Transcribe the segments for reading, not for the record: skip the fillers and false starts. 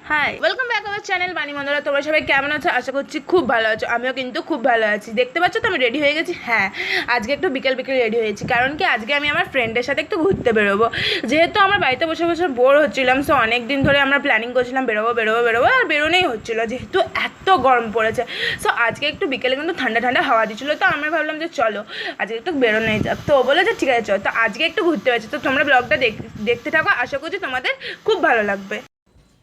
High, welcome back our channel Bani Mandra. তোমরা সবাই কেমন আছো? আশা করছি খুব ভালো আছো। আমিও কিন্তু খুব ভালো আছি। দেখতে পাচ্ছ তো আমি রেডি হয়ে গেছি। হ্যাঁ, আজকে একটু বিকেল রেডি হয়েছি, কারণ কি আজকে আমি আমার ফ্রেন্ডের সাথে একটু ঘুরতে বেরোবো। যেহেতু আমার বাড়িতে বসে বসে বোর হচ্ছিলাম, সো অনেক দিন ধরে আমরা প্ল্যানিং করছিলাম বেরোবো, আর বেরোনোই হচ্ছিলো, যেহেতু এত গরম পড়েছে। সো আজকে একটু বিকেলে কিন্তু ঠান্ডা ঠান্ডা হাওয়া দিচ্ছিলো, তো আমরা ভাবলাম যে চলো আজকে একটু বেরোনোই যাক। তো বলে যে ঠিক আছে চলো, তো আজকে একটু ঘুরতে হয়েছে। তো তোমরা ব্লগটা দেখতে থাকো, আশা করছি তোমাদের খুব ভালো লাগবে।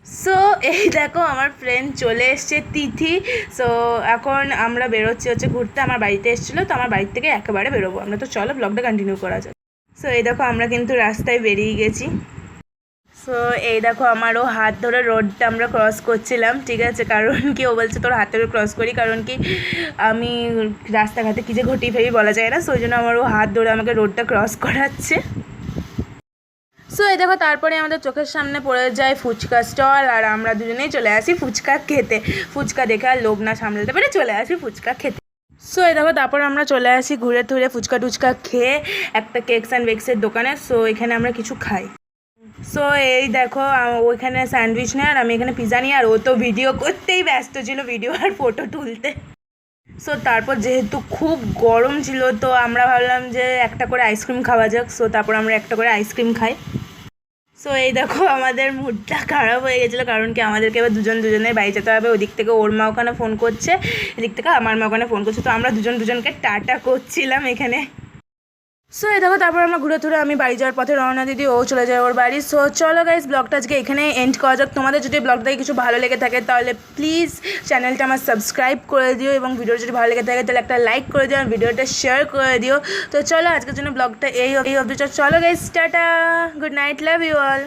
সো এই দেখো আমার ফ্রেন্ড চলে এসছে, তিথি। সো এখন আমরা বেরোচ্ছি হচ্ছে ঘুরতে। আমার বাড়িতে এসেছিলো, তো আমার বাড়ির থেকে একেবারে বেরোবো আমরা। তো চলো ব্লগটা কন্টিনিউ করা যায়। সো এই দেখো আমরা কিন্তু রাস্তায় বেরিয়ে গেছি। সো এই দেখো আমারও হাত ধরে রোডটা আমরা ক্রস করছিলাম, ঠিক আছে? কারণ কি ও বলছে তোর হাত ধরে ক্রস করি, কারণ কি আমি রাস্তাঘাটে কী যে ঘটিয়ে ফেলি বলা যায় না, সো ওই জন্য আমারও হাত ধরে আমাকে রোডটা ক্রস করাচ্ছে। সো এই দেখো তারপরে আমাদের চোখের সামনে পড়ে যায় ফুচকা স্টল, আর আমরা দুজনেই চলে আসি ফুচকা খেতে। ফুচকা দেখে আর লোভ না সামলাতে পেরে চলে আসি ফুচকা খেতে। সো এই দেখো তারপর আমরা চলে আসি ঘুরে টুরে ফুচকা টুচকা খেয়ে একটা কেকস অ্যান্ড বেকসের দোকানে। সো এখানে আমরা কিছু খাই। সো এই দেখো ওইখানে স্যান্ডউইচ নেয়, আর আমি এখানে পিৎজা নিই, আর ও তো ভিডিও করতেই ব্যস্ত ছিল, ভিডিও আর ফটো তুলতে। সো তারপর যেহেতু খুব গরম ছিল, তো আমরা ভাবলাম যে একটা করে আইসক্রিম খাওয়া যাক। সো তারপর আমরা একটা করে আইসক্রিম খাই। সো এই দেখো আমাদের মুডটা খারাপ হয়ে গেছিলো, কারণ কি আমাদেরকে এবার দুজনের বাড়ি যেতে হবে। ওদিক থেকে ওর মা ওখানে ফোন করছে, এদিক থেকে আমার মা ওখানে ফোন করছে, তো আমরা দুজনকে টাটা করছিলাম এখানে। সো এই দেখো তারপর আমরা ঘুরে টুরে আমি বাড়ি যাওয়ার পথে রওনা দিদি, ও চলে যায় ওর বাড়ি। সো চলো গাইস, ব্লগটা আজকে এখানে এন্ড করা যাক। তোমাদের যদি ব্লগটা কিছু ভালো লেগে থাকে তাহলে প্লিজ চ্যানেলটা আমার সাবস্ক্রাইব করে দিও, এবং ভিডিও যদি ভালো লেগে থাকে তাহলে একটা লাইক করে দিও, আর ভিডিওটা শেয়ার করে দিও। তো চলো আজকের জন্য ব্লগটা এই অবধি। চলো guys, tata, good night, love you all.